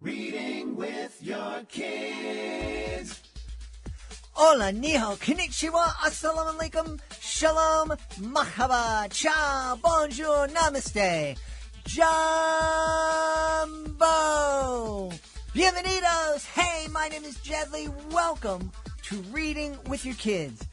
Reading with your kids. Hola, niho, konnichiwa, assalamu alaikum, shalom, mahaba, ciao, bonjour, namaste, jumbo, bienvenidos. Hey, my name is Jedley. Welcome to Reading with Your Kids.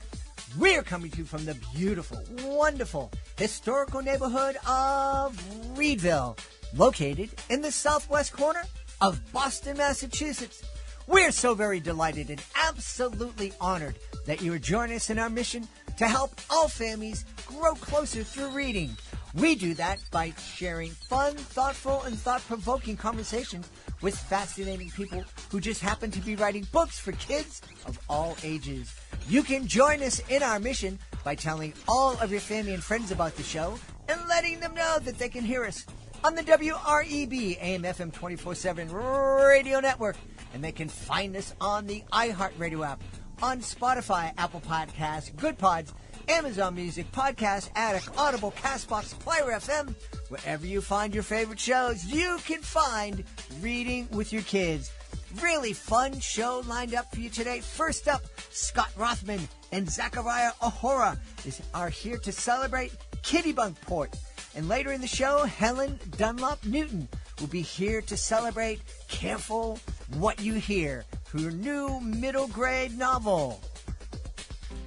We're coming to you from the beautiful, wonderful, historical neighborhood of Reedville, located in the southwest corner of Boston, Massachusetts. We're so very delighted and absolutely honored that you are joining us in our mission to help all families grow closer through reading. We do that by sharing fun, thoughtful, and thought-provoking conversations with fascinating people who just happen to be writing books for kids of all ages. You can join us in our mission by telling all of your family and friends about the show and letting them know that they can hear us on the WREB AM/FM 24/7 radio network. And they can find us on the iHeartRadio app, on Spotify, Apple Podcasts, Good Pods, Amazon Music, Podcast Addict, Audible, CastBox, Player FM. Wherever you find your favorite shows, you can find Reading with Your Kids. Really fun show lined up for you today. First up, Scott Rothman and Zachariah Ohora are here to celebrate Kittybunkport. And later in the show, Helen Dunlap Newton will be here to celebrate Careful What You Hear, her new middle grade novel.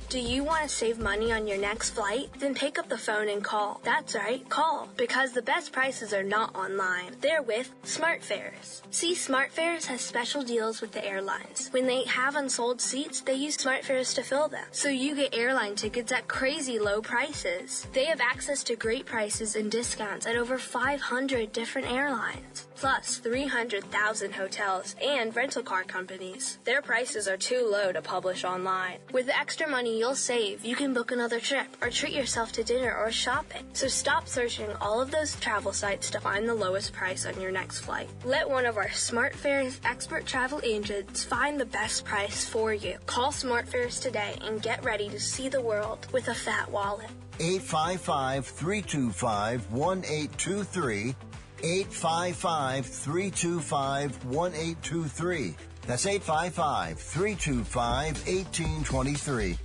Do you want to save money on your next flight? Then pick up the phone and call. That's right, call. Because the best prices are not online. They're with SmartFares. See, SmartFares has special deals with the airlines. When they have unsold seats, they use SmartFares to fill them. So you get airline tickets at crazy low prices. They have access to great prices and discounts at over 500 different airlines. Plus 300,000 hotels and rental car companies. Their prices are too low to publish online. With the extra money you'll save, you can book another trip or treat yourself to dinner or shopping. So stop searching all of those travel sites to find the lowest price on your next flight. Let one of our SmartFares expert travel agents find the best price for you. Call SmartFares today and get ready to see the world with a fat wallet. 855-325-1823. 855-325-1823. That's 855-325-1823.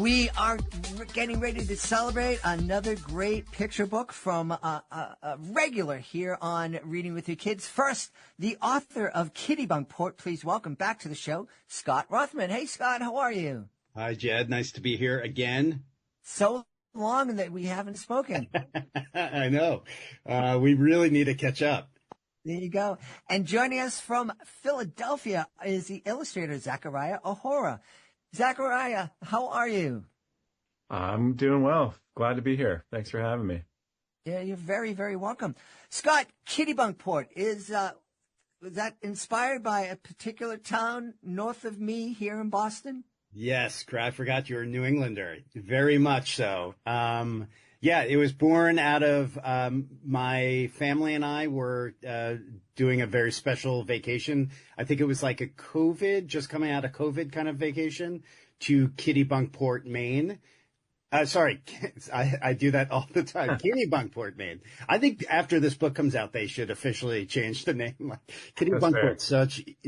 We are getting ready to celebrate another great picture book from a regular here on Reading with Your Kids. First, the author of Kittybunkport. Please welcome back to the show, Scott Rothman. Hey, Scott, how are you? Hi, Jed. Nice to be here again. So long that we haven't spoken. I know. We really need to catch up. There you go. And joining us from Philadelphia is the illustrator, Zachariah Ohora. Zachariah, how are you? I'm doing well. Glad to be here. Thanks for having me. Yeah, you're very, very welcome. Scott, Kittybunkport, was that inspired by a particular town north of me here in Boston? Yes, I forgot you're a New Englander. Very much so. Yeah, it was born out of my family and I were doing a very special vacation. I think it was like a just coming out of COVID kind of vacation to Kittybunkport, Maine. Sorry, I do that all the time. Kittybunkport, Maine. I think after this book comes out, they should officially change the name. Kittybunkport,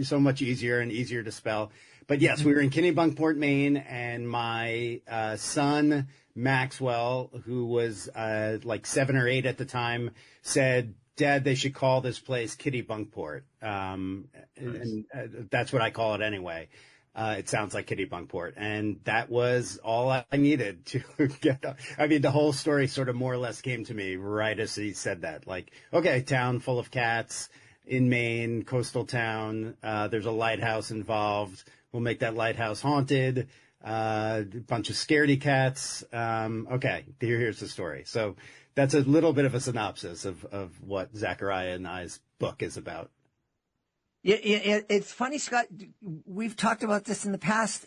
so much easier and easier to spell. But yes, we were in Kittybunkport, Maine, and my son Maxwell, who was like 7 or 8 at the time, said, "Dad, they should call this place Kittybunkport." And that's what I call it anyway. It sounds like Kittybunkport. And that was all I needed to get. I mean, the whole story sort of more or less came to me right as he said that. Like, okay, town full of cats in Maine, coastal town. There's a lighthouse involved. We'll make that lighthouse haunted. A bunch of scaredy cats. Okay, here's the story. So that's a little bit of a synopsis of what Zachariah and I's book is about. Yeah, it's funny, Scott. We've talked about this in the past.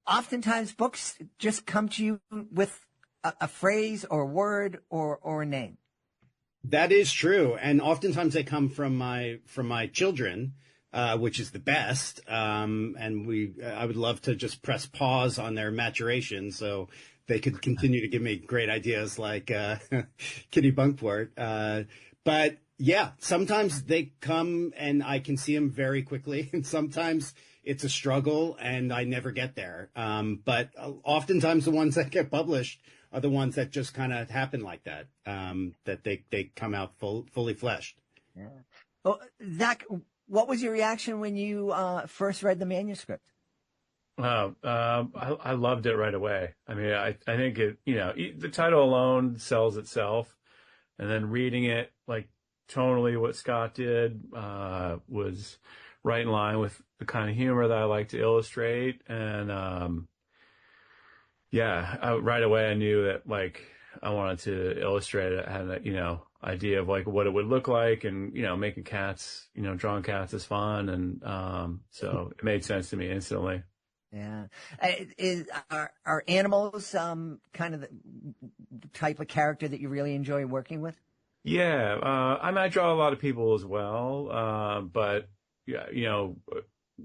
Oftentimes, books just come to you with a phrase or a word or a name. That is true, and oftentimes they come from my children, which is the best. And I would love to just press pause on their maturation so they could continue to give me great ideas like Kittybunkport. But Yeah, sometimes they come and I can see them very quickly, and sometimes it's a struggle and I never get there. But oftentimes the ones that get published are the ones that just kind of happen like that, that they come out fully fleshed. Yeah. Well, Zach, what was your reaction when you first read the manuscript? I loved it right away. I mean, I think it, the title alone sells itself, and then reading it, like tonally what Scott did, was right in line with the kind of humor that I like to illustrate. And, right away I knew that like I wanted to illustrate it. I had a, idea of like what it would look like, and, making cats, drawing cats is fun. And, so it made sense to me instantly. Yeah. Are animals kind of the type of character that you really enjoy working with? Yeah. I draw a lot of people as well. But yeah,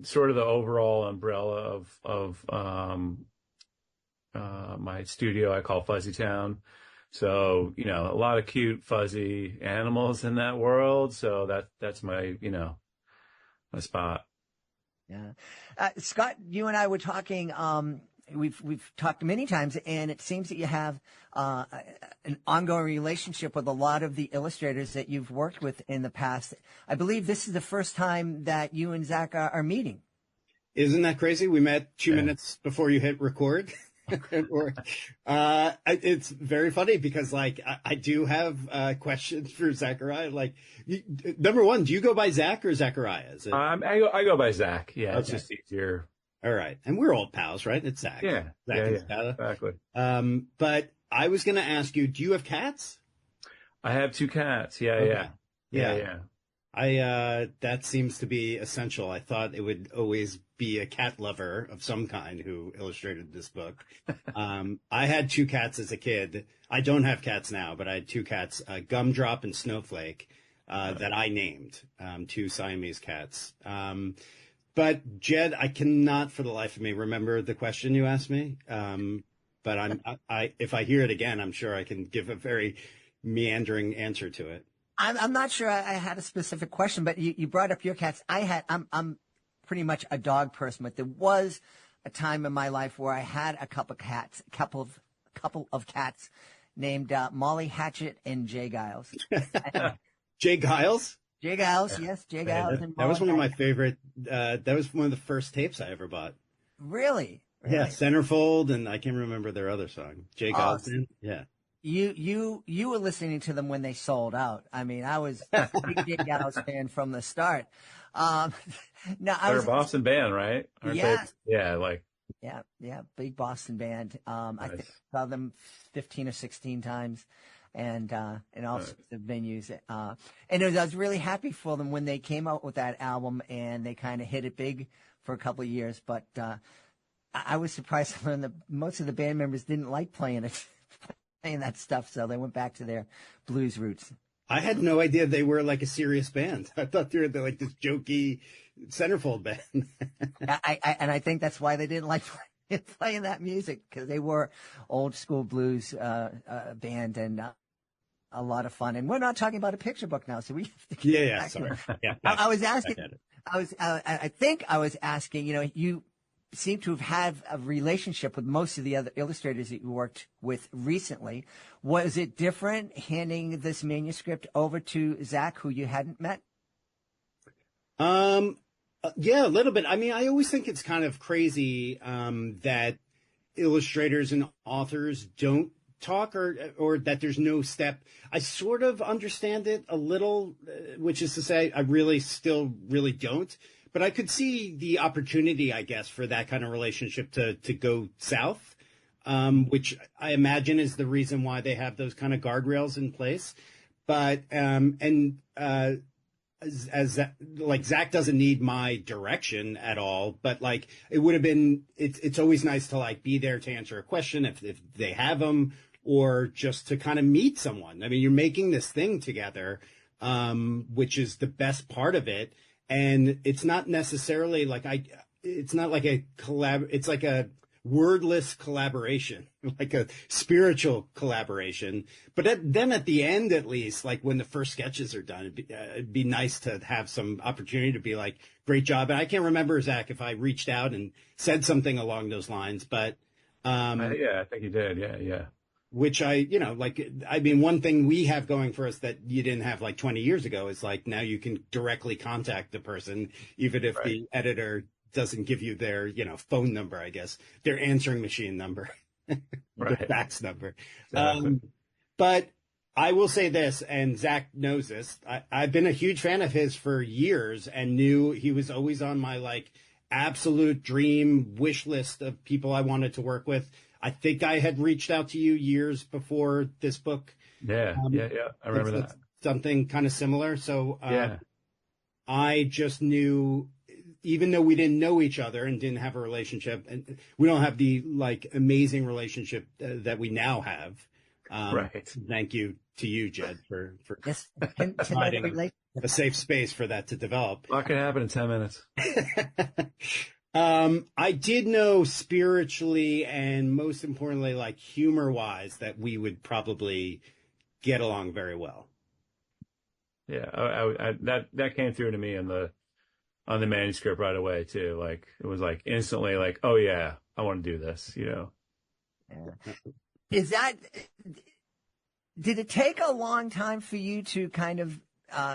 sort of the overall umbrella of my studio I call Fuzzy Town. So, a lot of cute, fuzzy animals in that world. So that's my, my spot. Yeah. Scott, you and I were talking, we've talked many times, and it seems that you have an ongoing relationship with a lot of the illustrators that you've worked with in the past. I believe this is the first time that you and Zach are meeting. Isn't that crazy? We met 2 minutes before you hit record. It's very funny because like I do have questions for Zachariah. Like, number one, do you go by Zach or Zachariah? I go by Zach. Yeah, okay. It's just easier. All right, and we're old pals, right? It's Zach. Yeah, Zach exactly. But I was going to ask you, do you have cats? I have 2 cats. Okay. Yeah. That seems to be essential. I thought it would always be a cat lover of some kind who illustrated this book. I had 2 cats as a kid. I don't have cats now, but I had 2 cats, Gumdrop and Snowflake, that I named, 2 Siamese cats. But Jed, I cannot for the life of me remember the question you asked me. But if I hear it again, I'm sure I can give a very meandering answer to it. I'm not sure I had a specific question, but you brought up your cats. I'm pretty much a dog person, but there was a time in my life where I had a couple of cats named Molly Hatchet and Jay Giles. Jay Giles? Jay Giles, yes, Jay Giles. That was one of my favorite. That was one of the first tapes I ever bought. Really? Yeah, Centerfold, and I can't remember their other song. Jay Giles. Yeah. You were listening to them when they sold out. I mean, I was a big Jay Giles fan from the start. They're a Boston band, right? Aren't yeah. They? Yeah, Yeah, big Boston band. Nice. I think I saw them 15 or 16 times, and in all sorts of venues. And I was really happy for them when they came out with that album, and they kind of hit it big for a couple of years. But I was surprised to learn that most of the band members didn't like playing that stuff, so they went back to their blues roots. I had no idea they were like a serious band. I thought they were like this jokey Centerfold band. I think that's why they didn't like playing that music, because they were old school blues band and a lot of fun. And we're not talking about a picture book now, so we have to yeah. Sorry. Yeah. I was asking. I think I was asking. You seem to have had a relationship with most of the other illustrators that you worked with recently. Was it different handing this manuscript over to Zach, who you hadn't met? Yeah, a little bit. I mean, I always think it's kind of crazy that illustrators and authors don't talk, or that there's no step. I sort of understand it a little, which is to say I really don't. But I could see the opportunity, I guess, for that kind of relationship to go south, which I imagine is the reason why they have those kind of guardrails in place. But as like Zach doesn't need my direction at all, but like it would have been. It's always nice to like be there to answer a question if they have them, or just to kind of meet someone. I mean, you're making this thing together, which is the best part of it. And it's not necessarily like it's not like a collab. It's like a wordless collaboration, like a spiritual collaboration. But then at the end, at least, like when the first sketches are done, it'd be nice to have some opportunity to be like, great job. And I can't remember, Zach, if I reached out and said something along those lines, but yeah, I think you did. Yeah. which one thing we have going for us that you didn't have like 20 years ago is like now you can directly contact the person, even if the editor doesn't give you their, phone number, I guess, their answering machine number, their fax number. Exactly. But I will say this, and Zach knows this, I've been a huge fan of his for years and knew he was always on my like absolute dream wish list of people I wanted to work with. I think I had reached out to you years before this book. Yeah. I remember that. Something kind of similar. So I just knew, even though we didn't know each other and didn't have a relationship, and we don't have the like amazing relationship that we now have. Thank you to you, Jed, for providing a safe space for that to develop. A lot can happen in 10 minutes. I did know spiritually and most importantly, like humor wise, that we would probably get along very well. Yeah, I that came through to me on the manuscript right away too. Like it was like instantly like, oh yeah, I want to do this. Yeah. Did it take a long time for you to kind of,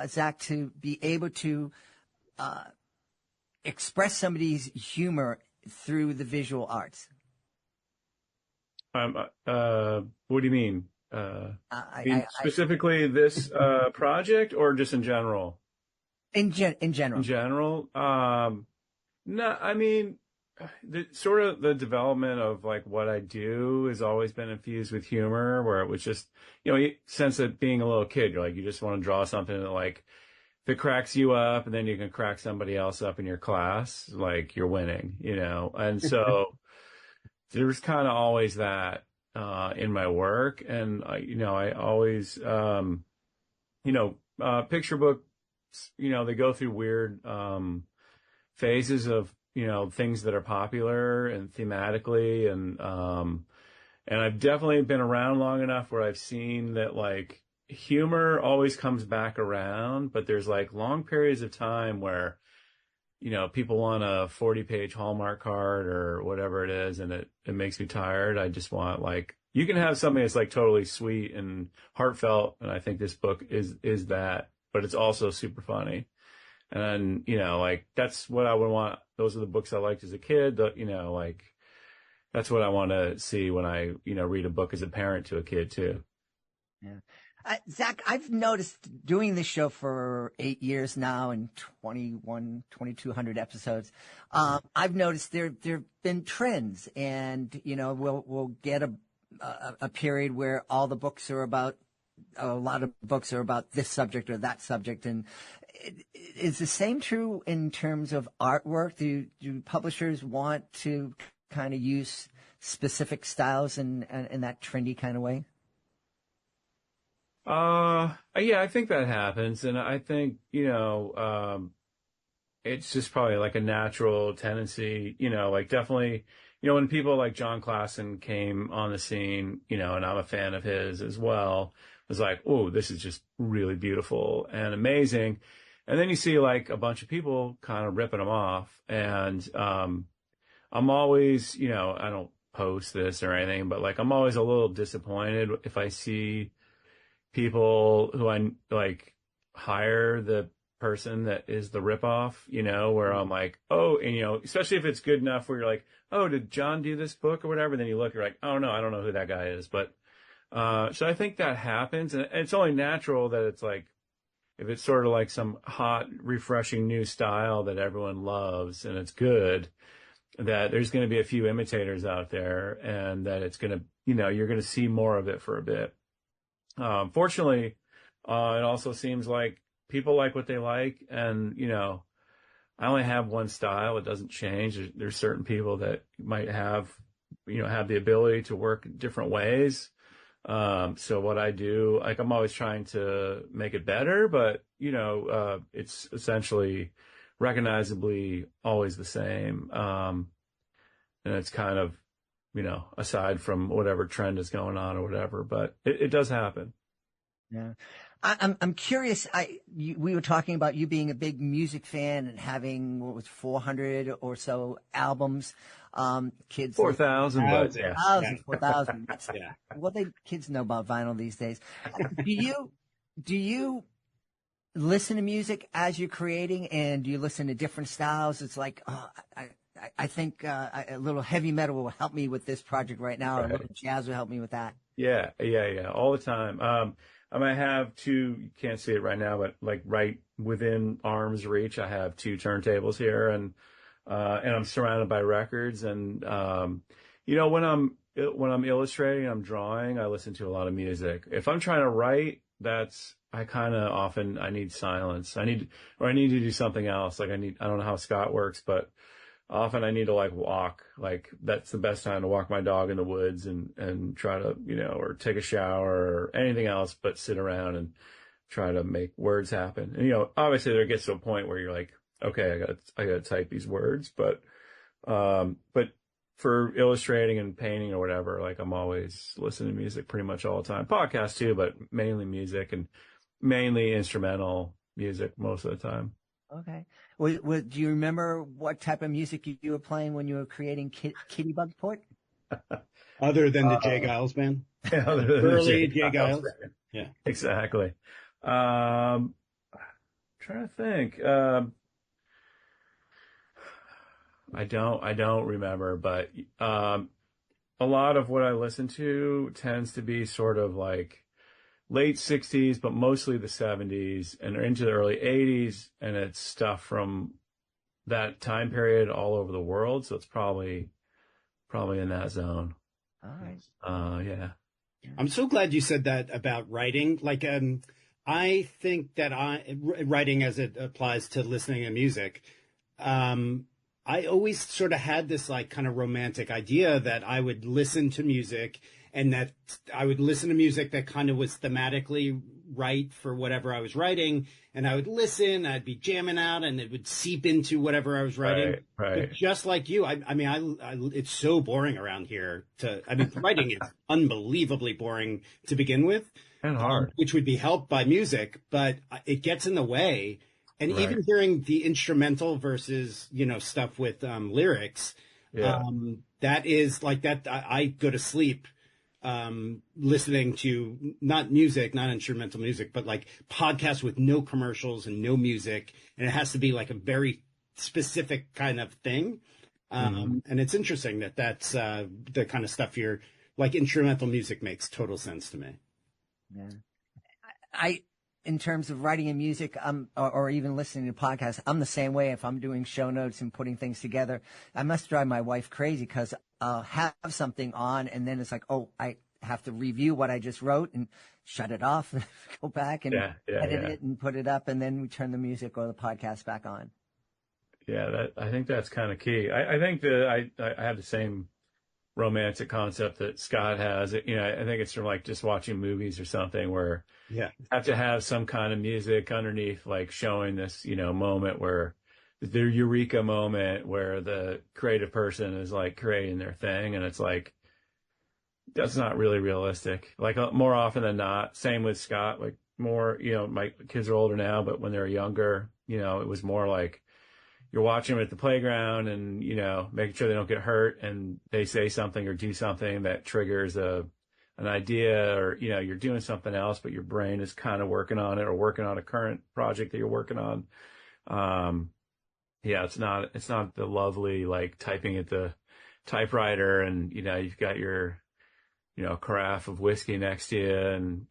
Zach, to be able to express somebody's humor through the visual arts? What do you mean? Specifically this project or just in general? In general. In general? No, I mean, the development of like what I do has always been infused with humor, where it was just, you sense that being a little kid, you're like, you just want to draw something that like, if it cracks you up and then you can crack somebody else up in your class, like you're winning, and so there was kind of always that in my work. And I always picture books, they go through weird phases of things that are popular and thematically, and I've definitely been around long enough where I've seen that like humor always comes back around, but there's like long periods of time where people want a 40-page Hallmark card or whatever it is, and it makes me tired. I just want like, you can have something that's like totally sweet and heartfelt, and I think this book is that, but it's also super funny. And like that's what I would want. Those are the books I liked as a kid. Like that's what I want to see when I read a book as a parent to a kid too. Yeah. Zach, I've noticed doing this show for 8 years now and 2,200 episodes. I've noticed there've been trends, and we'll get a period where all the books are about, a lot of books are about this subject or that subject. And is the same true in terms of artwork? Do publishers want to kind of use specific styles in that trendy kind of way? Yeah, I think that happens. And I think, it's just probably like a natural tendency, like definitely, when people like John Klassen came on the scene, and I'm a fan of his as well, it was like, oh, this is just really beautiful and amazing. And then you see like a bunch of people kind of ripping them off. And, I'm always, I don't post this or anything, but like, I'm always a little disappointed if I see people who I like hire the person that is the ripoff, where I'm like, oh, and especially if it's good enough where you're like, oh, did John do this book or whatever? Then you look, you're like, oh no, I don't know who that guy is. But, so I think that happens, and it's only natural that it's like, if it's sort of like some hot, refreshing new style that everyone loves and it's good, that there's going to be a few imitators out there, and that it's going to, you're going to see more of it for a bit. Fortunately, it also seems like people like what they like, and, I only have one style. It doesn't change. There's certain people that might have the ability to work different ways. So what I do, like, I'm always trying to make it better, but, it's essentially recognizably always the same. And it's kind of, aside from whatever trend is going on or whatever, but it does happen. Yeah. I'm curious. We were talking about you being a big music fan and having, 400 or so albums. Kids 4,000, but yeah. 4,000. Yeah. What kids know about vinyl these days. Do you listen to music as you're creating, and do you listen to different styles? It's like, I think a little heavy metal will help me with this project right now, or a little jazz will help me with that. Yeah, all the time. I might have two, you can't see it right now, but like right within arm's reach, I have two turntables here, and I'm surrounded by records. And, when I'm illustrating, I'm drawing, I listen to a lot of music. If I'm trying to write, I need silence. I need to do something else. Like I don't know how Scott works, but often I need to walk. Like that's the best time to walk my dog in the woods and try to, or take a shower or anything else, but sit around and try to make words happen. And, obviously there gets to a point where you're like, okay, I gotta type these words, but for illustrating and painting or whatever, I'm always listening to music pretty much all the time. Podcasts too, but mainly music, and mainly instrumental music most of the time. Okay. Do you remember what type of music you were playing when you were creating Kittybunkport? Other than the Jay Giles band? Yeah, early Jay Giles. Yeah. Exactly. Trying to think. I don't remember, but a lot of what I listen to tends to be sort of like late 60s, but mostly the 70s and into the early 80s. And it's stuff from that time period all over the world. So it's probably in that zone. All right. Yeah. I'm so glad you said that about writing. I think that writing as it applies to listening to music, I always sort of had this kind of romantic idea that I would listen to music, and that I would listen to music that kind of was thematically right for whatever I was writing. And I would listen, I'd be jamming out, and it would seep into whatever I was writing. Right. But just like you, I it's so boring around here writing is unbelievably boring to begin with. And hard. Which would be helped by music, but it gets in the way. And even hearing the instrumental versus, stuff with lyrics, that is like that. I go to sleep listening to not instrumental music, but podcasts with no commercials and no music. And it has to be a very specific kind of thing. And it's interesting that that's the kind of stuff you're instrumental music makes total sense to me. Yeah. In terms of writing and music, or even listening to podcasts, I'm the same way. If I'm doing show notes and putting things together, I must drive my wife crazy because I'll have something on, and then it's like, oh, I have to review what I just wrote and shut it off, and go back and edit it and put it up, and then we turn the music or the podcast back on. Yeah, I think that's kind of key. I think that I have the same romantic concept that Scott has. I think it's from just watching movies or something where you have to have some kind of music underneath, showing this, moment where the eureka moment where the creative person is creating their thing. And it's that's not really realistic. More often than not, same with Scott, more, my kids are older now, but when they were younger, it was more you're watching them at the playground and, making sure they don't get hurt, and they say something or do something that triggers an idea, or, you're doing something else, but your brain is kind of working on it or working on a current project that you're working on. It's not the lovely, typing at the typewriter and, you've got your, carafe of whiskey next to you and,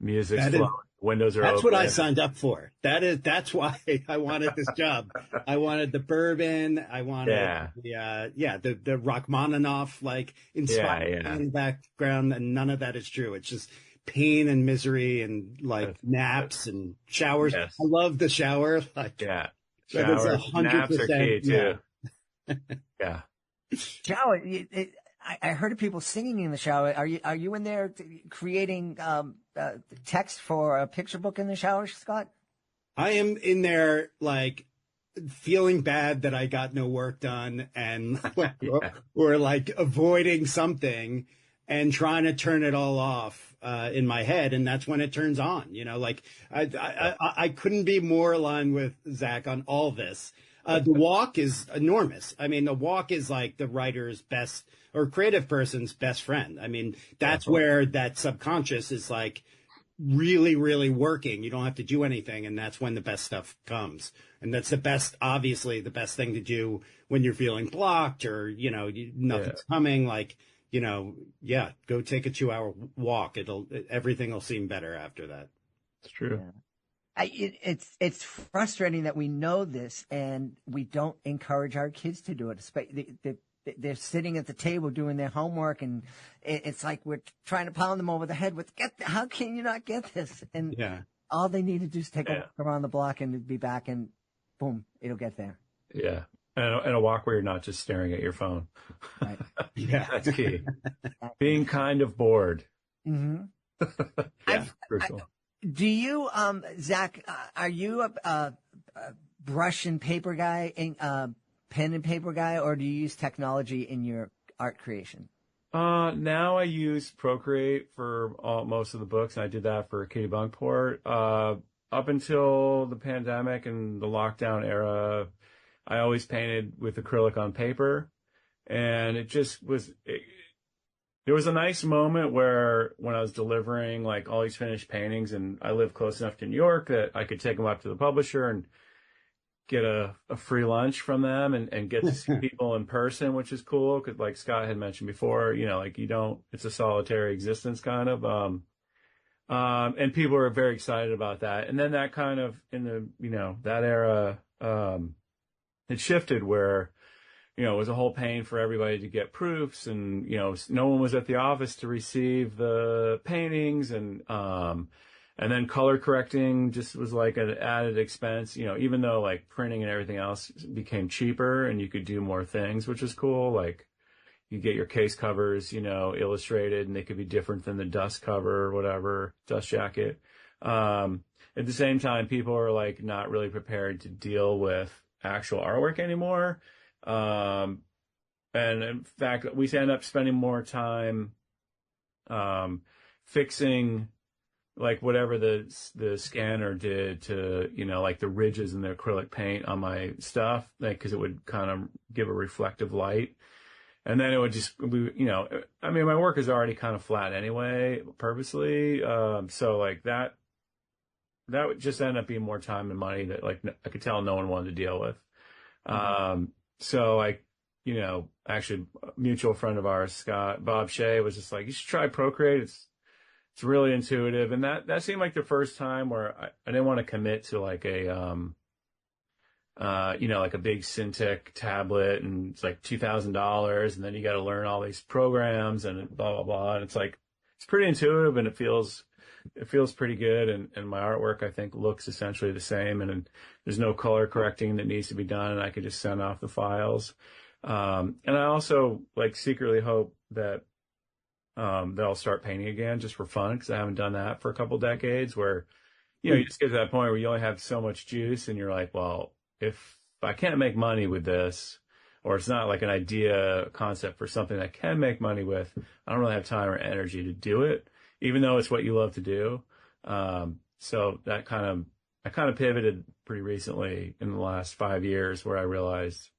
music's flowing. Windows are That's open. what I signed up for. That's why I wanted this job. I wanted the bourbon. I wanted the Rachmaninoff inspired background, and none of that is true. It's just pain and misery and naps and showers. Yes. I love the shower. Showers, naps are key too. Yeah. Shower. I heard of people singing in the shower. Are you in there creating text for a picture book in the shower, Scott? I am in there feeling bad that I got no work done and Yeah. or like avoiding something and trying to turn it all off in my head, and that's when it turns on. Like I couldn't be more aligned with Zach on all this. The walk is enormous. I mean, the walk is like the writer's best or creative person's best friend. I mean, that's where that subconscious is like really, really working. You don't have to do anything, and that's when the best stuff comes. And that's obviously the best thing to do when you're feeling blocked or, nothing's coming. Like, go take a 2-hour walk. Everything will seem better after that. It's true. Yeah. It's frustrating that we know this and we don't encourage our kids to do it. They're sitting at the table doing their homework, and it's like we're trying to pound them over the head with, how can you not get this? And all they need to do is take a walk around the block and be back, and boom, it'll get there. Yeah. And a walk where you're not just staring at your phone. Right. Yeah, that's key. Being kind of bored. Mm-hmm. Crucial. Do you, Zach, are you a brush and paper guy, pen and paper guy, or do you use technology in your art creation? Now I use Procreate for most of the books, and I did that for Kittybunkport. Up until the pandemic and the lockdown era, I always painted with acrylic on paper, and it just was. There was a nice moment where when I was delivering like all these finished paintings, and I live close enough to New York that I could take them up to the publisher and get a free lunch from them and get to see people in person, which is cool. Cause like Scott had mentioned before, like it's a solitary existence kind of, and people are very excited about that. And then that kind of in the, that era, it shifted where, it was a whole pain for everybody to get proofs, and, no one was at the office to receive the paintings, and then color correcting just was like an added expense, even though like printing and everything else became cheaper and you could do more things, which is cool. Like you get your case covers, illustrated, and they could be different than the dust cover or whatever, dust jacket. At the same time, people are like not really prepared to deal with actual artwork anymore. And in fact, we end up spending more time, fixing like whatever the scanner did to, like the ridges in the acrylic paint on my stuff, like, cause it would kind of give a reflective light. And then it would just, I mean, my work is already kind of flat anyway, purposely. So like that would just end up being more time and money that like I could tell no one wanted to deal with. So like, actually a mutual friend of ours, Bob Shea, was just like, you should try Procreate. It's really intuitive. And that seemed like the first time where I didn't want to commit to like a, like a big Syntec tablet, and it's like $2,000, and then you got to learn all these programs and blah, blah, blah. And it's like, it's pretty intuitive, and it feels pretty good. And my artwork, I think, looks essentially the same, and there's no color correcting that needs to be done, and I could just send off the files. And I also like secretly hope that that I'll start painting again just for fun, because I haven't done that for a couple decades, where, you just get to that point where you only have so much juice, and you're like, well, if I can't make money with this, or it's not like an idea concept for something I can make money with, I don't really have time or energy to do it, even though it's what you love to do. So I kind of pivoted pretty recently in the last 5 years, where I realized,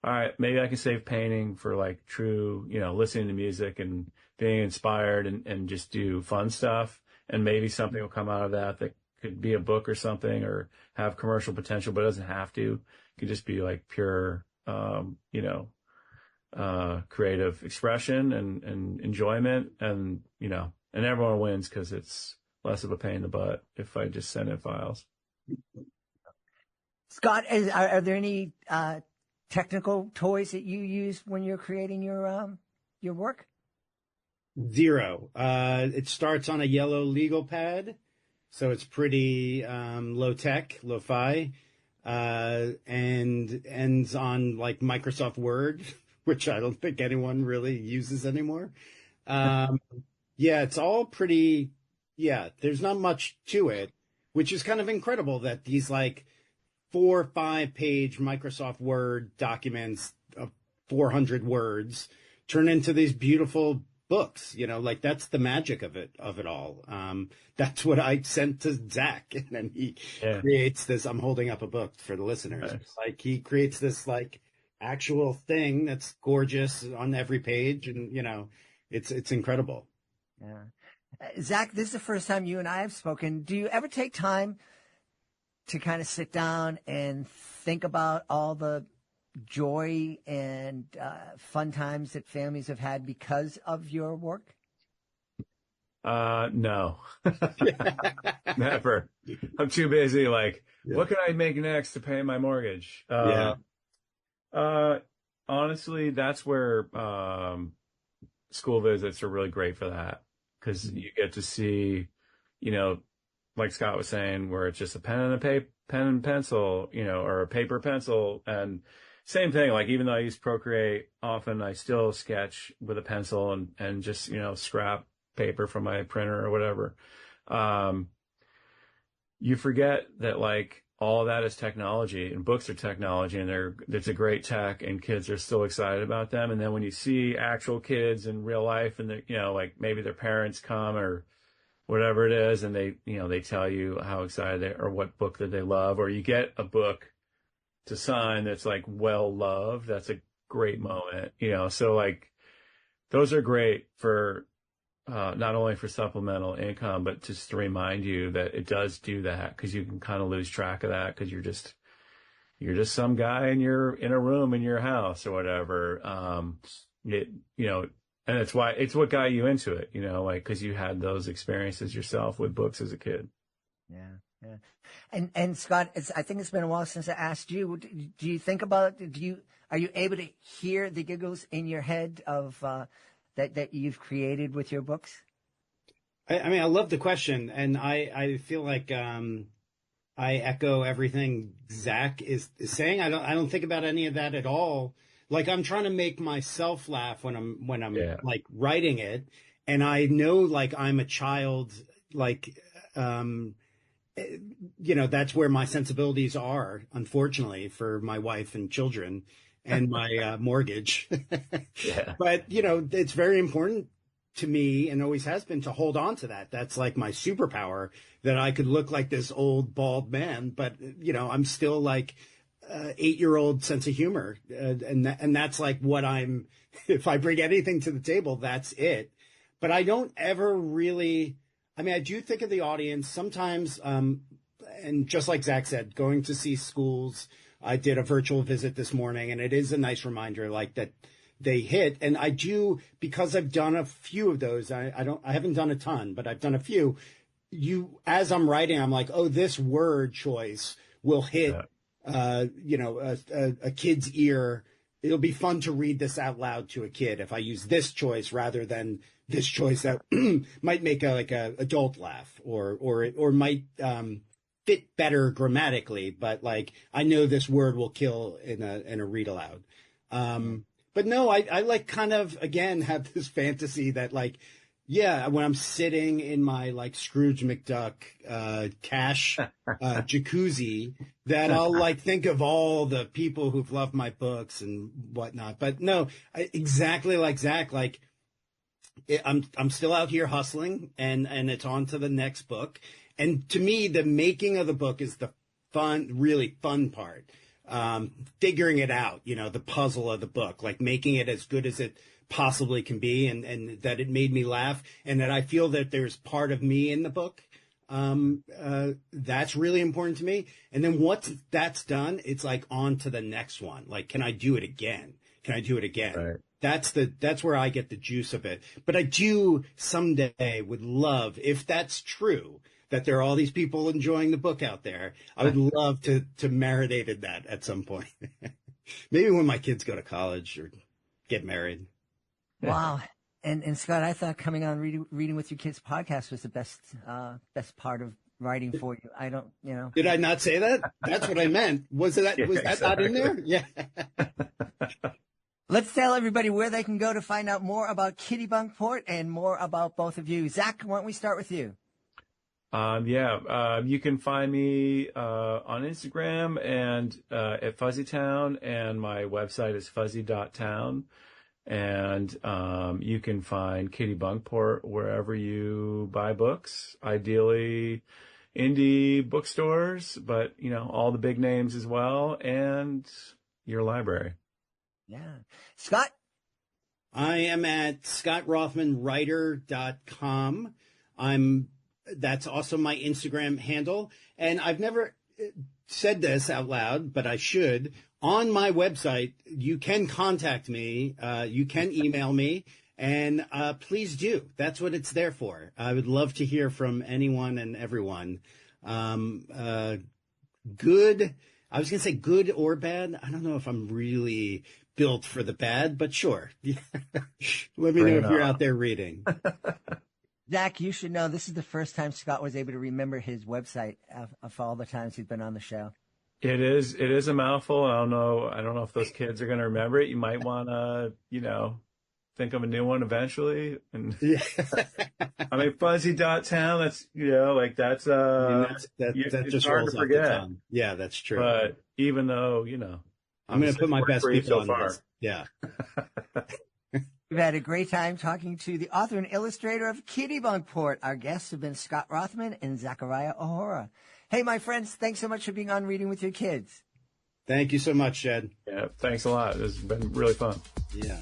all right, maybe I can save painting for like true, listening to music and being inspired, and just do fun stuff. And maybe something will come out of that could be a book or something, or have commercial potential, but it doesn't have to. It could just be like pure, creative expression and enjoyment, and, and everyone wins, because it's less of a pain in the butt if I just send in files. Scott, are there any technical toys that you use when you're creating your work? Zero. It starts on a yellow legal pad, so it's pretty low tech, lo-fi, and ends on like Microsoft Word, which I don't think anyone really uses anymore. It's all pretty. Yeah, there's not much to it, which is kind of incredible that these like 4 or 5 page Microsoft Word documents of 400 words turn into these beautiful books, like that's the magic of it all. That's what I sent to Zach, and then he creates this. I'm holding up a book for the listeners. Nice. Like he creates this like actual thing that's gorgeous on every page, and it's incredible. Yeah. Zach, this is the first time you and I have spoken. Do you ever take time to kind of sit down and think about all the joy and fun times that families have had because of your work? No, never. I'm too busy. Like, what can I make next to pay my mortgage? Honestly, that's where school visits are really great for that, because you get to see, like Scott was saying, where it's just a pen and pencil, or a paper pencil. And same thing, like even though I use Procreate, often I still sketch with a pencil and just, scrap paper from my printer or whatever. You forget that like all of that is technology, and books are technology, and it's a great tech, and kids are still excited about them. And then when you see actual kids in real life, and like maybe their parents come or whatever it is, and they tell you how excited they are, or what book that they love, or you get a book to sign that's like well loved, that's a great moment, so like those are great for not only for supplemental income, but just to remind you that it does do that, because you can kind of lose track of that because you're just some guy and you're in a room in your house or whatever. And it's what got you into it, like, because you had those experiences yourself with books as a kid. Yeah. And Scott, I think it's been a while since I asked you. Do you think about it? Are you able to hear the giggles in your head of that you've created with your books? I mean, I love the question, and I feel like I echo everything Zach is saying. I don't think about any of that at all. Like, I'm trying to make myself laugh when I'm like writing it, and I know like I'm a child, like that's where my sensibilities are, unfortunately, for my wife and children and my mortgage. But, it's very important to me, and always has been, to hold on to that. That's like my superpower, that I could look like this old bald man, but, I'm still like 8-year-old sense of humor. And that's like what if I bring anything to the table, that's it. But I don't ever really, I do think of the audience sometimes, and just like Zach said, going to see schools. I did a virtual visit this morning, and it is a nice reminder like that they hit. And I do, because I've done a few of those. I haven't done a ton, but I've done a few. As I'm writing, I'm like, oh, this word choice will hit, a kid's ear. It'll be fun to read this out loud to a kid if I use this choice rather than this choice that might make a adult laugh, or might fit better grammatically, but like I know this word will kill in a read aloud. But no, I like kind of again have this fantasy that like, when I'm sitting in my like Scrooge McDuck cash jacuzzi, that I'll like think of all the people who've loved my books and whatnot. But no, exactly like Zach, like I'm still out here hustling, and it's on to the next book. And to me, the making of the book is the really fun part. Figuring it out, the puzzle of the book, like making it as good as it possibly can be, and that it made me laugh, and that I feel that there's part of me in the book. That's really important to me. And then once that's done, it's like on to the next one. Like, can I do it again? Right. That's where I get the juice of it. But I do someday would love, if that's true, that there are all these people enjoying the book out there, I would love to marinate in that at some point. Maybe when my kids go to college or get married. Wow. And Scott, I thought coming on Reading with Your Kids podcast was the best part of writing for you. I don't, Did I not say that? That's what I meant. Was that not in there? Yeah. Let's tell everybody where they can go to find out more about Kittybunkport and more about both of you. Zach, why don't we start with you? You can find me on Instagram and at Fuzzytown, and my website is fuzzy.town. And you can find Kittybunkport wherever you buy books, ideally indie bookstores, but, all the big names as well, and your library. Yeah. Scott? I am at scottrothmanwriter.com. That's also my Instagram handle. And I've never said this out loud, but I should. On my website, you can contact me. You can email me, and please do. That's what it's there for. I would love to hear from anyone and everyone. Good. I was going to say good or bad. I don't know if I'm really built for the bad, but sure. Let me know if you're out there reading. Zach, you should know this is the first time Scott was able to remember his website of all the times he's been on the show. It is a mouthful. I don't know if those kids are going to remember it. You might want to, think of a new one eventually. And I mean, fuzzy.town, that's, that just hard rolls to off forget. the tongue. Yeah, that's true. But even though, I'm going to put my best people on this. Yeah. We've had a great time talking to the author and illustrator of Kittybunkport. Our guests have been Scott Rothman and Zachariah Ohora. Hey, my friends, thanks so much for being on Reading with Your Kids. Thank you so much, Jed. Yeah, thanks a lot. It's been really fun. Yeah.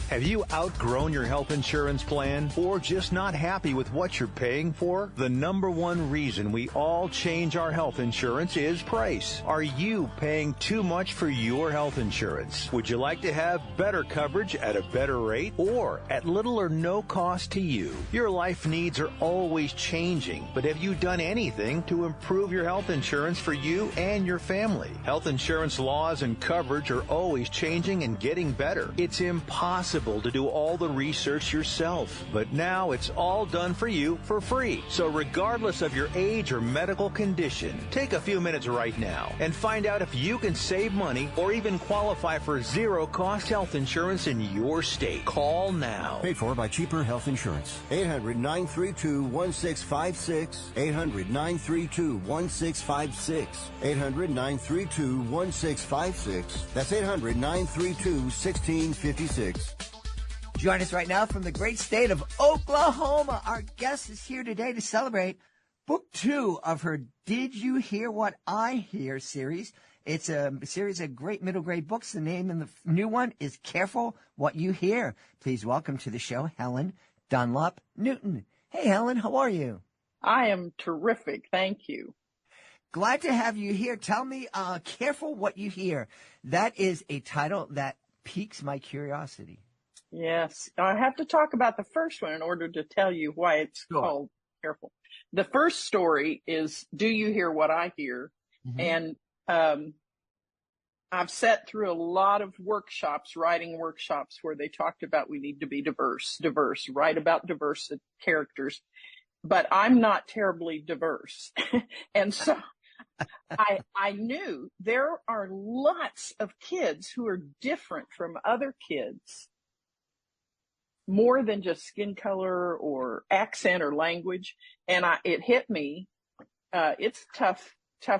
Have you outgrown your health insurance plan or just not happy with what you're paying for? The number one reason we all change our health insurance is price. Are you paying too much for your health insurance? Would you like to have better coverage at a better rate or at little or no cost to you? Your life needs are always changing, but have you done anything to improve your health insurance for you and your family? Health insurance laws and coverage are always changing and getting better. It's impossible to do all the research yourself, but now it's all done for you for free. So regardless of your age or medical condition, take a few minutes right now and find out if you can save money or even qualify for zero-cost health insurance in your state. Call now. Paid for by cheaper health insurance. 800-932-1656. 800-932-1656. 800-932-1656. That's 800-932-1656. Join us right now from the great state of Oklahoma. Our guest is here today to celebrate book 2 of her Did You Hear What I Hear series. It's a series of great middle grade books. The name of the new one is Careful What You Hear. Please welcome to the show, Helen Dunlap Newton. Hey, Helen, how are you? I am terrific. Thank you. Glad to have you here. Tell me, Careful What You Hear. That is a title that piques my curiosity. Yes, I have to talk about the first one in order to tell you why it's called Careful. The first story is Do You Hear What I Hear? Mm-hmm. And I've sat through a lot of writing workshops where they talked about we need to be diverse, write about diverse characters. But I'm not terribly diverse. And so I knew there are lots of kids who are different from other kids, more than just skin color or accent or language. And it hit me. It's tough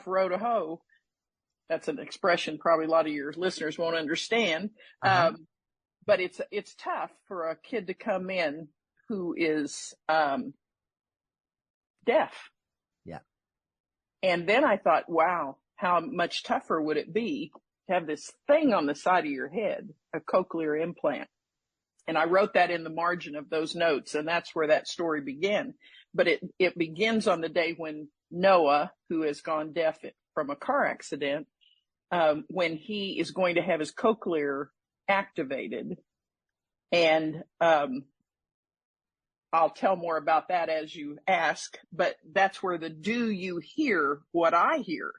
row to hoe. That's an expression probably a lot of your listeners won't understand. But it's tough for a kid to come in who is deaf. Yeah. And then I thought, wow, how much tougher would it be to have this thing on the side of your head, a cochlear implant? And I wrote that in the margin of those notes, and that's where that story began. But it begins on the day when Noah, who has gone deaf from a car accident, when he is going to have his cochlear activated. And I'll tell more about that as you ask, but that's where the do you hear what I hear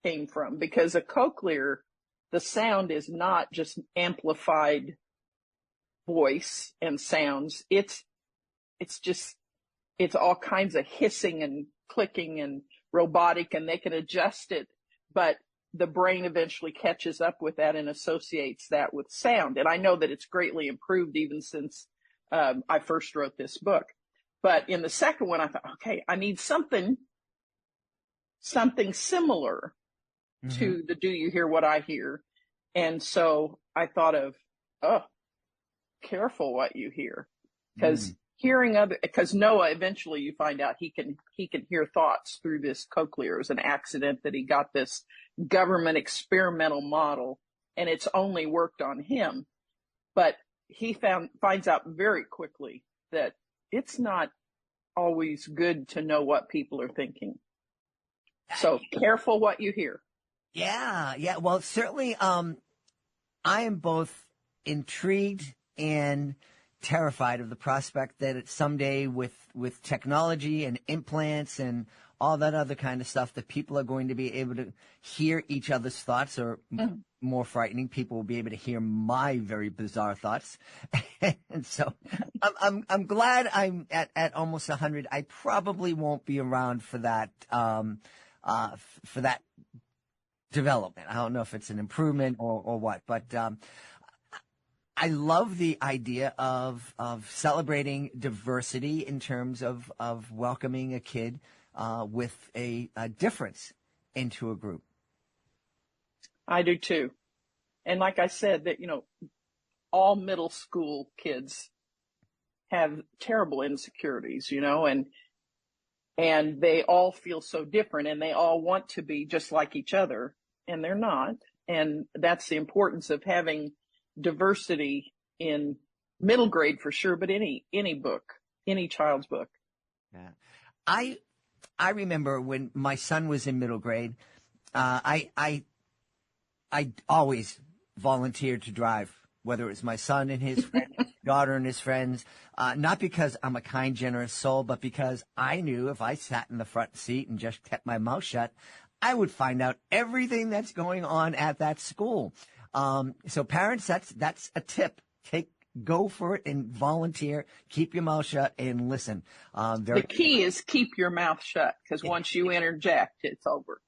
came from, because a cochlear, the sound is not just amplified voice and sounds. It's all kinds of hissing and clicking and robotic, and they can adjust it, but the brain eventually catches up with that and associates that with sound. And I know that it's greatly improved even since I first wrote this book. But in the second one, I thought, okay, I need something similar to the Do You Hear What I Hear? And so I thought of, careful what you hear. Because because Noah, eventually you find out he can hear thoughts through this cochlear. It was an accident that he got this government experimental model, and it's only worked on him. But he finds out very quickly that it's not always good to know what people are thinking. So careful what you hear. Yeah. Well, certainly, I am both intrigued and terrified of the prospect that it someday with technology and implants and all that other kind of stuff, that people are going to be able to hear each other's thoughts, or more frightening, people will be able to hear my very bizarre thoughts. And so I'm glad I'm at almost 100. I probably won't be around for that, development. I don't know if it's an improvement or what, but I love the idea of celebrating diversity in terms of welcoming a kid with a difference into a group. I do too. And like I said, that, all middle school kids have terrible insecurities, and they all feel so different, and they all want to be just like each other, and they're not. And that's the importance of having diversity in middle grade for sure, but any book, any child's book. Yeah. I remember when my son was in middle grade, I always volunteered to drive, whether it was my son and his friend, daughter and his friends, not because I'm a kind, generous soul, but because I knew if I sat in the front seat and just kept my mouth shut, I would find out everything that's going on at that school. So parents, that's a tip. Go for it and volunteer. Keep your mouth shut and listen. The key is keep your mouth shut, because once you interject, it's over.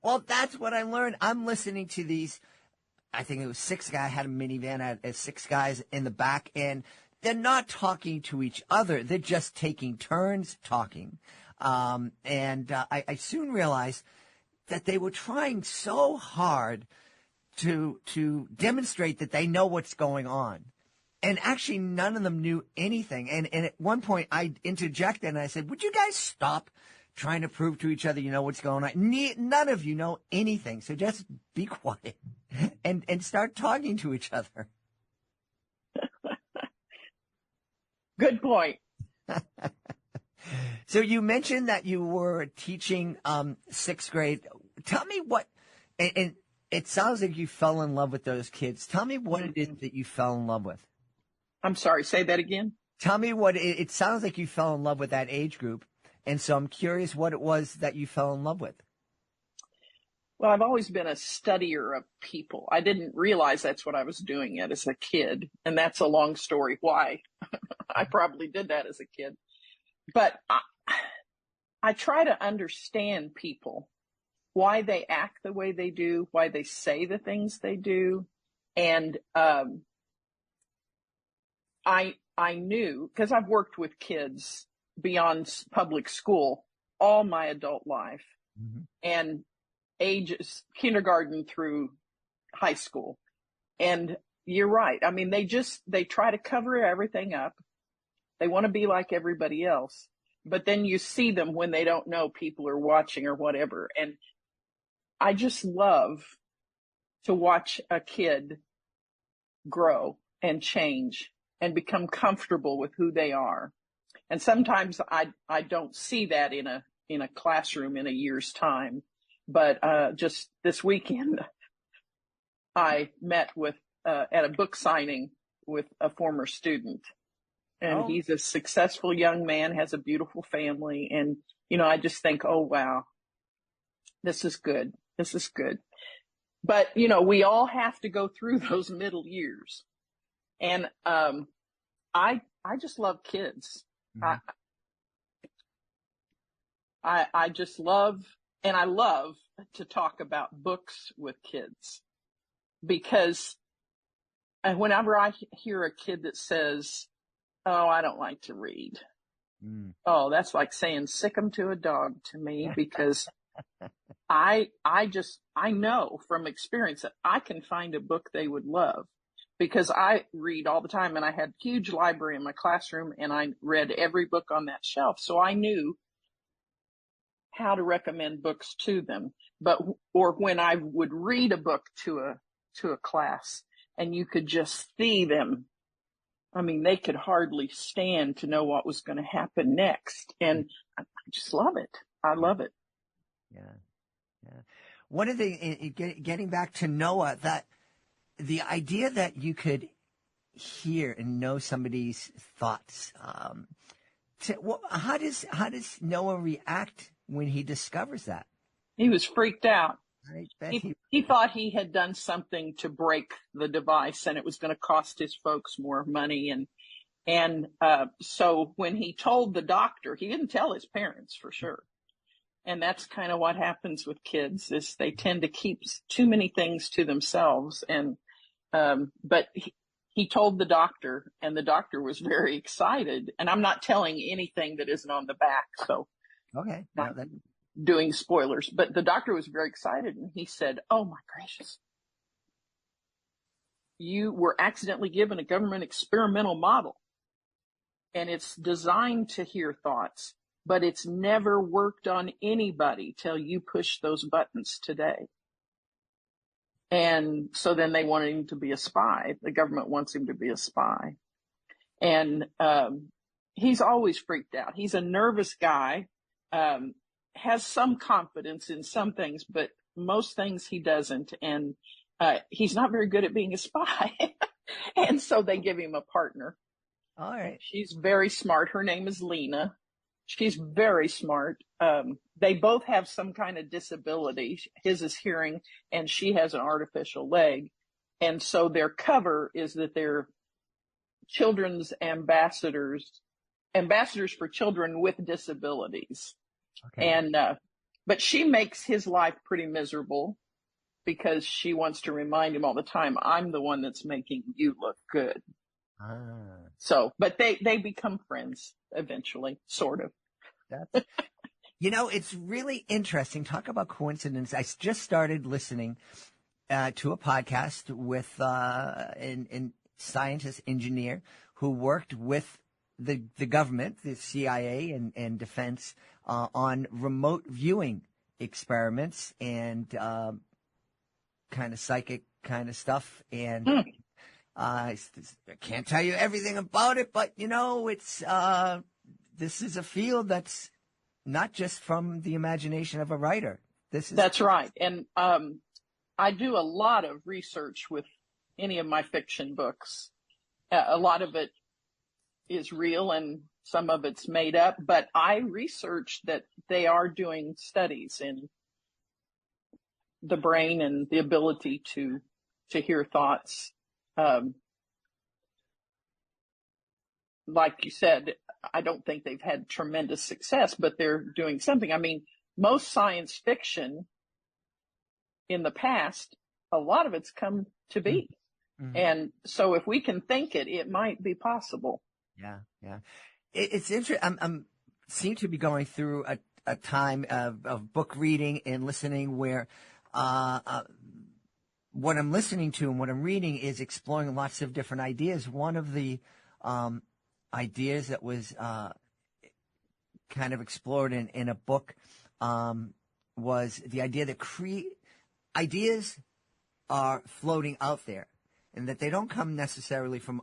Well, that's what I learned. I'm listening to these. I think it was 6 guys. I had a minivan. I had 6 guys in the back, and they're not talking to each other. They're just taking turns talking. I soon realized that they were trying so hard to demonstrate that they know what's going on. And actually, none of them knew anything. And at one point, I interjected and I said, would you guys stop trying to prove to each other you know what's going on? None of you know anything. So just be quiet and start talking to each other. Good point. So you mentioned that you were teaching 6th grade. Tell me what, and it sounds like you fell in love with those kids. Tell me what it is that you fell in love with. I'm sorry, say that again. Tell me what it sounds like you fell in love with that age group. And so I'm curious what it was that you fell in love with. Well, I've always been a studier of people. I didn't realize that's what I was doing it as a kid. And that's a long story why I probably did that as a kid. But I try to understand people, why they act the way they do, why they say the things they do. And I knew, because I've worked with kids beyond public school all my adult life, and ages kindergarten through high school. And you're right. I mean, they try to cover everything up. They want to be like everybody else, but then you see them when they don't know people are watching or whatever. And I just love to watch a kid grow and change and become comfortable with who they are. And sometimes I don't see that in a classroom in a year's time. But just this weekend, I met with at a book signing with a former student. And he's a successful young man, has a beautiful family. And, I just think, oh, wow, this is good. This is good. But, we all have to go through those middle years. And I just love kids. Mm-hmm. I just love, and I love to talk about books with kids, because whenever I hear a kid that says, oh, I don't like to read, Oh, that's like saying sick 'em to a dog to me, because I know from experience that I can find a book they would love, because I read all the time, and I had a huge library in my classroom, and I read every book on that shelf. So I knew how to recommend books to them. Or when I would read a book to a class, and you could just see them. I mean, they could hardly stand to know what was going to happen next. And I just love it. I love it. Yeah. One of the, getting back to Noah, that the idea that you could hear and know somebody's thoughts, how does Noah react when he discovers that? He was freaked out. I bet he thought he had done something to break the device, and it was going to cost his folks more money. And so when he told the doctor, he didn't tell his parents for sure. And that's kind of what happens with kids, is they tend to keep too many things to themselves. And but he told the doctor, and the doctor was very excited. And I'm not telling anything that isn't on the back, so okay. Not doing spoilers. But the doctor was very excited, and he said, "Oh my gracious, you were accidentally given a government experimental model, and it's designed to hear thoughts, but it's never worked on anybody till you push those buttons today." And so then they wanted him to be a spy. The government wants him to be a spy. And he's always freaked out. He's a nervous guy, has some confidence in some things, but most things he doesn't. And he's not very good at being a spy. And so they give him a partner. All right. She's very smart. Her name is Lena. She's very smart. They both have some kind of disability. His is hearing, and she has an artificial leg. And so their cover is that they're children's ambassadors for children with disabilities. Okay. And, but she makes his life pretty miserable, because she wants to remind him all the time, I'm the one that's making you look good. So, but they become friends eventually, sort of. It's really interesting. Talk about coincidence. I just started listening to a podcast with an scientist engineer who worked with the government, the CIA and defense, on remote viewing experiments and kind of psychic kind of stuff. And I can't tell you everything about it, but it's this is a field that's not just from the imagination of a writer. That's right. And I do a lot of research with any of my fiction books. A lot of it is real and some of it's made up, but I researched that they are doing studies in the brain and the ability to hear thoughts. Like you said, I don't think they've had tremendous success, but they're doing something. I mean, most science fiction in the past, a lot of it's come to be. Mm-hmm. And so if we can think it, it might be possible. Yeah. It's interesting. I'm seem to be going through a time of book reading and listening where what I'm listening to and what I'm reading is exploring lots of different ideas. One of the ideas that was kind of explored in a book was the idea that ideas are floating out there and that they don't come necessarily from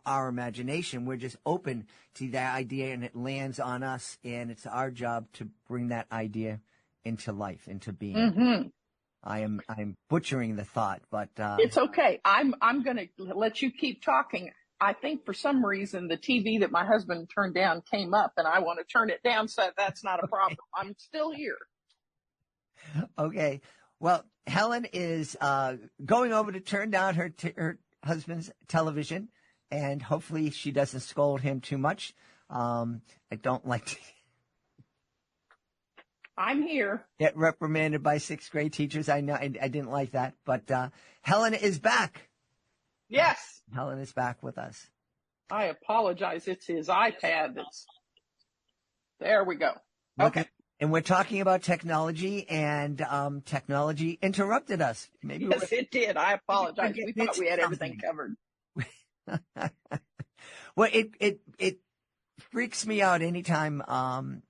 our imagination. We're just open to that idea and it lands on us, and it's our job to bring that idea into life, into being. Mm-hmm. I'm butchering the thought, but it's okay. I'm going to let you keep talking. I think for some reason the TV that my husband turned down came up, and I want to turn it down, so that's not a problem. I'm still here. Okay. Well, Helen is going over to turn down her husband's television, and hopefully she doesn't scold him too much. I don't like to I'm here. Get reprimanded by sixth grade teachers. I know I didn't like that, but Helen is back. Yes. Helen is back with us. I apologize. It's his iPad that's There we go. Look Okay. and we're talking about technology, and technology interrupted us. Maybe Yes, it did. I apologize. We're We getting thought we had everything covered. Well, it freaks me out anytime, I'm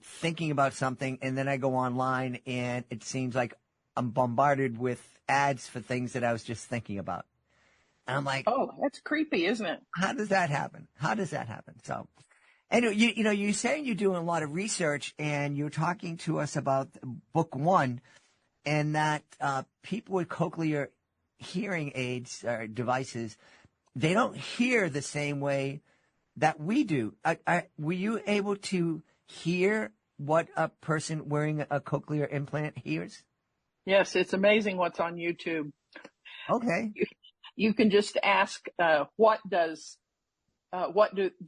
thinking about something and then I go online and it seems like I'm bombarded with ads for things that I was just thinking about. And I'm like, oh, that's creepy, isn't it? How does that happen? So, anyway, you're saying you're doing a lot of research and you're talking to us about book 1 and that people with cochlear hearing aids or devices, they don't hear the same way that we do. Were you able to hear what a person wearing a cochlear implant hears? Yes, it's amazing what's on YouTube. Okay. You can just ask, what do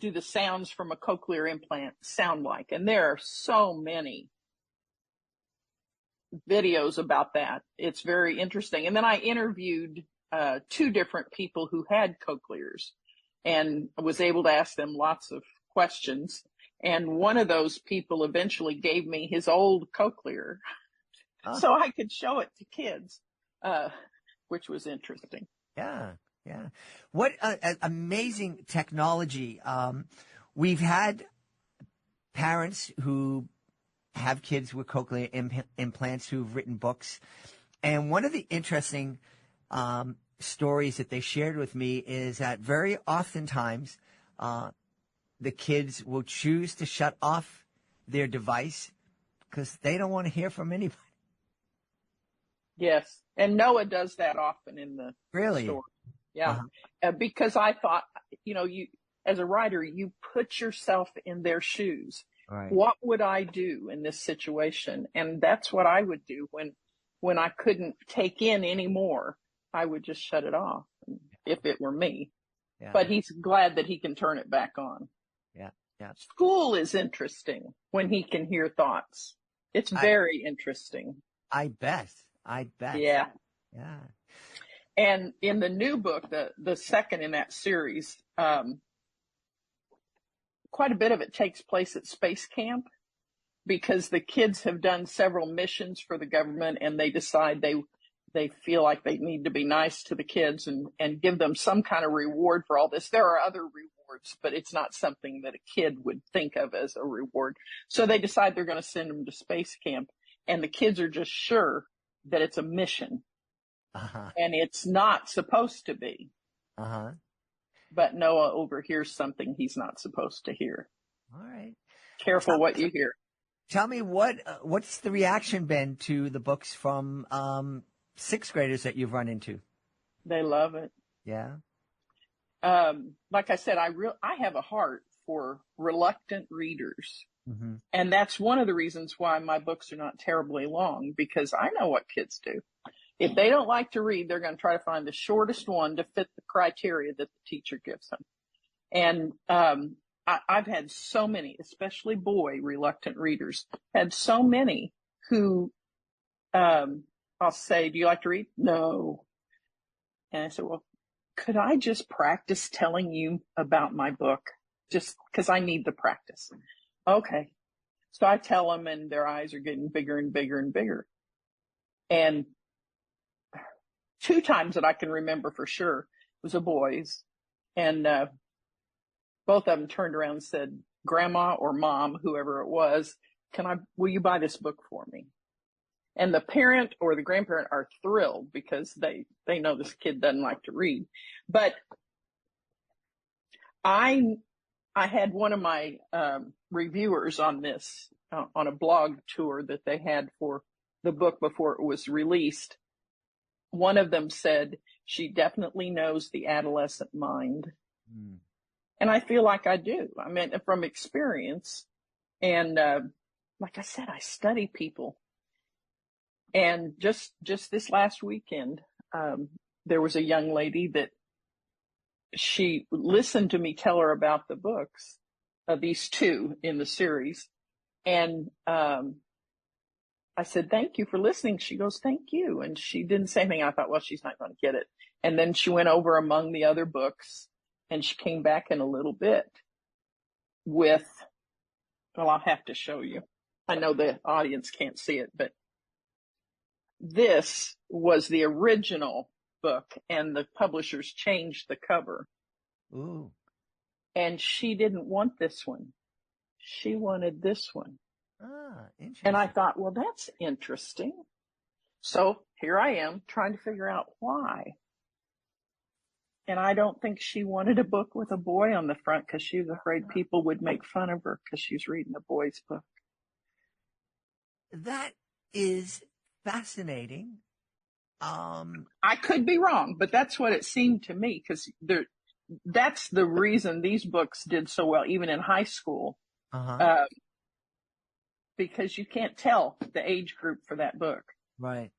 the sounds from a cochlear implant sound like? And there are so many videos about that. It's very interesting. And then I interviewed 2 different people who had cochlears and was able to ask them lots of questions. And one of those people eventually gave me his old cochlear so I could show it to kids, which was interesting. Yeah. What amazing technology. We've had parents who have kids with cochlear implants who've written books. And one of the interesting stories that they shared with me is that very oftentimes the kids will choose to shut off their device because they don't want to hear from anybody. Yes. And Noah does that often in the story. Yeah. Because I thought, you, as a writer, you put yourself in their shoes. Right. What would I do in this situation? And that's what I would do when I couldn't take in anymore. I would just shut it off if it were me. Yeah. But he's glad that he can turn it back on. Yeah. School is interesting when he can hear thoughts. It's very interesting. I bet. Yeah. Yeah. And in the new book, the second in that series, quite a bit of it takes place at space camp because the kids have done several missions for the government and they decide they feel like they need to be nice to the kids and give them some kind of reward for all this. There are other rewards, but it's not something that a kid would think of as a reward. So they decide they're going to send them to space camp and the kids are just sure that it's a mission. And it's not supposed to be. But Noah overhears something he's not supposed to hear. All right. Careful what you hear. Tell me what's the reaction been to the books from 6th graders that you've run into? They love it. Yeah. Like I said, I have a heart for reluctant readers. Mm-hmm. And that's one of the reasons why my books are not terribly long, because I know what kids do. If they don't like to read, they're going to try to find the shortest one to fit the criteria that the teacher gives them. And I've had so many, especially boy reluctant readers, had so many who I'll say, do you like to read? No. And I said, well, could I just practice telling you about my book? Just because I need the practice. Okay. So I tell them and their eyes are getting bigger and bigger and bigger. And 2 times that I can remember for sure was a boy's. And both of them turned around and said, Grandma or Mom, whoever it was, will you buy this book for me? And the parent or the grandparent are thrilled because they know this kid doesn't like to read. But I had one of my reviewers on this, on a blog tour that they had for the book before it was released. One of them said, she definitely knows the adolescent mind. Mm. And I feel like I do. I mean, from experience. And like I said, I study people. And just this last weekend, there was a young lady that she listened to me tell her about the books, these 2 in the series. And I said, thank you for listening. She goes, thank you. And she didn't say anything. I thought, well, she's not going to get it. And then she went over among the other books and she came back in a little bit. with, well, I'll have to show you. I know the audience can't see it, but this was the original book, and the publishers changed the cover. Ooh. And she didn't want this one. She wanted this one. Ah, interesting. And I thought, well, that's interesting. So here I am trying to figure out why. And I don't think she wanted a book with a boy on the front because she was afraid people would make fun of her because she's reading a boy's book. That is fascinating. I could be wrong, but that's what it seemed to me, because that's the reason these books did so well, even in high school, because you can't tell the age group for that book. Right.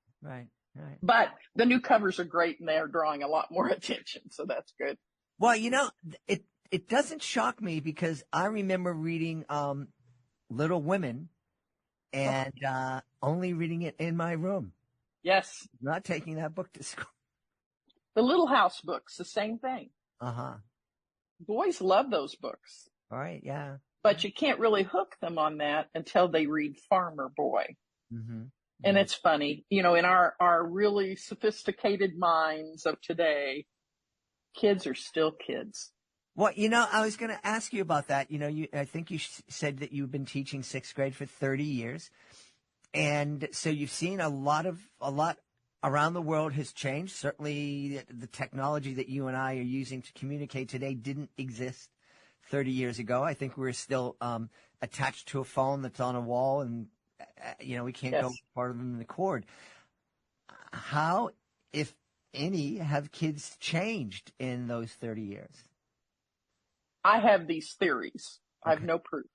But the new covers are great, and they're drawing a lot more attention, so that's good. Well, it doesn't shock me because I remember reading Little Women and only reading it in my room. Yes. Not taking that book to school. The Little House books, the same thing. Uh-huh. Boys love those books. All right, yeah. But you can't really hook them on that until they read Farmer Boy. Mm-hmm. And it's funny, in our really sophisticated minds of today, kids are still kids. Well, I was going to ask you about that. I think you said that you've been teaching sixth grade for 30 years. And so you've seen a lot around the world has changed. Certainly the technology that you and I are using to communicate today didn't exist 30 years ago. I think we're still attached to a phone that's on a wall, and we can't go farther than the cord. How, if any, have kids changed in those 30 years? I have these theories. Okay. I have no proof.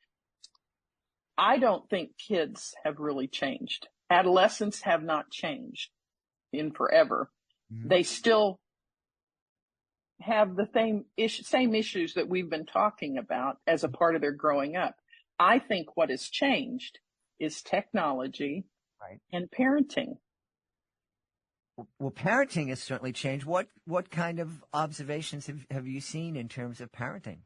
I don't think kids have really changed. Adolescents have not changed in forever. Mm-hmm. They still have the same issues that we've been talking about as a part of their growing up. I think what has changed is technology and parenting. Well, parenting has certainly changed. What kind of observations have you seen in terms of parenting?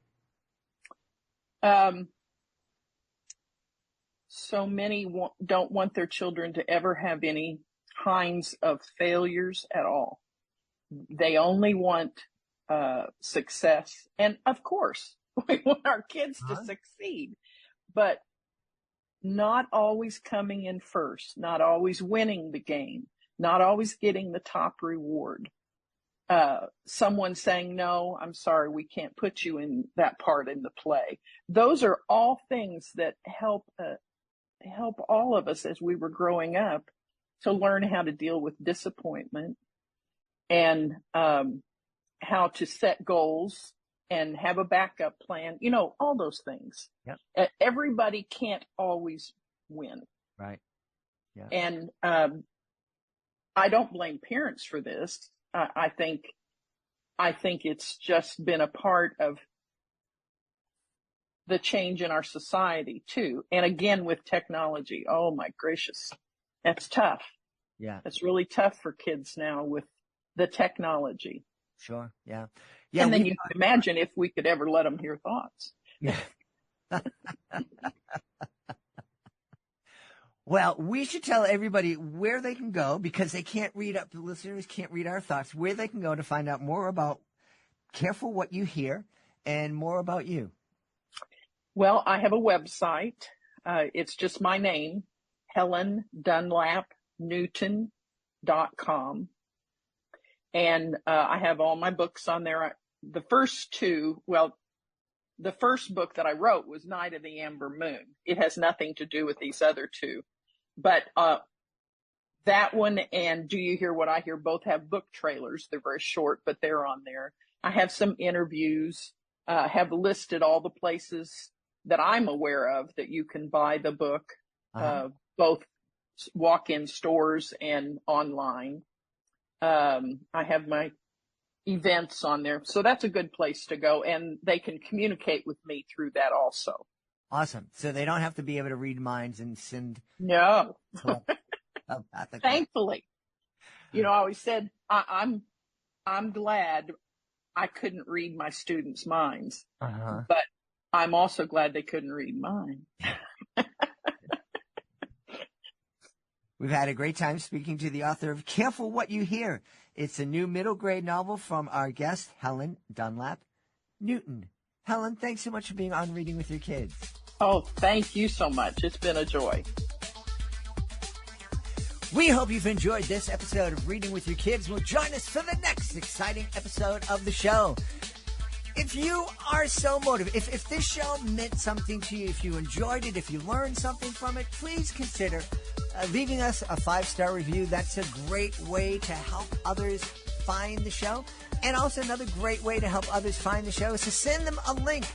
So many don't want their children to ever have any kinds of failures at all. They only want success. And of course, we want our kids to succeed, but not always coming in first, not always winning the game, not always getting the top reward. Someone saying, no, I'm sorry, we can't put you in that part in the play. Those are all things that help all of us as we were growing up to learn how to deal with disappointment and how to set goals and have a backup plan, all those things. Yep. Everybody can't always win. Right. Yeah. And I don't blame parents for this. I think it's just been a part of the change in our society too. And again, with technology, oh my gracious, that's tough. Yeah. It's really tough for kids now with the technology. Sure. Yeah. And then you can imagine if we could ever let them hear thoughts. Yeah. Well, we should tell everybody where they can go, because they can't read up, the listeners can't read our thoughts, where they can go to find out more about Careful What You Hear and more about you. Well, I have a website. It's just my name, Helen Dunlap Newton.com. And I have all my books on there. The first book that I wrote was Night of the Amber Moon. It has nothing to do with these other two. But that one and Do You Hear What I Hear both have book trailers. They're very short, but they're on there. I have some interviews, have listed all the places that I'm aware of that you can buy the book, both walk-in stores and online. I have my events on there. So that's a good place to go, and they can communicate with me through that also. Awesome. So they don't have to be able to read minds and send. No. Thankfully. I always said, I'm glad I couldn't read my students' minds, but I'm also glad they couldn't read mine. We've had a great time speaking to the author of Careful What You Hear. It's a new middle grade novel from our guest, Helen Dunlap Newton. Helen, thanks so much for being on Reading with Your Kids. Oh, thank you so much. It's been a joy. We hope you've enjoyed this episode of Reading with Your Kids. Well, join us for the next exciting episode of the show. If you are so motivated, if this show meant something to you, if you enjoyed it, if you learned something from it, please consider leaving us a 5-star review. That's a great way to help others find the show. And also another great way to help others find the show is to send them a link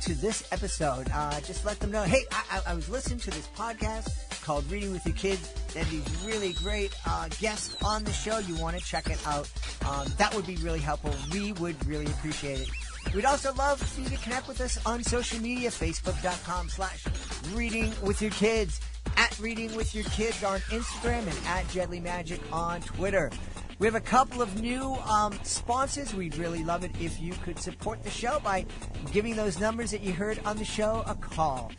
to this episode. Just let them know, hey, I was listening to this podcast called Reading with Your Kids. They have these really great guests on the show. You want to check it out. That would be really helpful. We would really appreciate it. We'd also love for you to connect with us on social media, facebook.com/readingwithyourkids, at Reading With Your Kids on Instagram, and at Jedly Magic on Twitter. We have a couple of new sponsors. We'd really love it if you could support the show by giving those numbers that you heard on the show a call.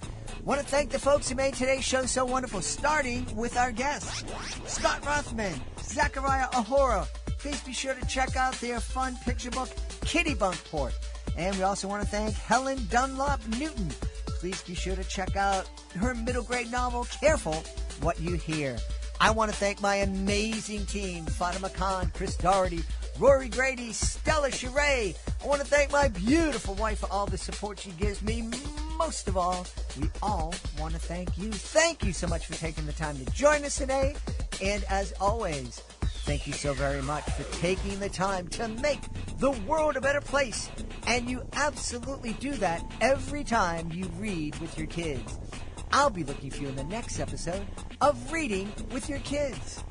Want to thank the folks who made today's show so wonderful, starting with our guests, Scott Rothman, Zachariah Ohora. Please be sure to check out their fun picture book, Kittybunkport. And we also want to thank Helen Dunlap Newton. Please be sure to check out her middle grade novel, Careful What You Hear. I want to thank my amazing team, Fatima Khan, Chris Doherty, Rory Grady, Stella Sheree. I want to thank my beautiful wife for all the support she gives me. Most of all, we all want to thank you. Thank you so much for taking the time to join us today. And as always, thank you so very much for taking the time to make the world a better place. And you absolutely do that every time you read with your kids. I'll be looking for you in the next episode of Reading with Your Kids.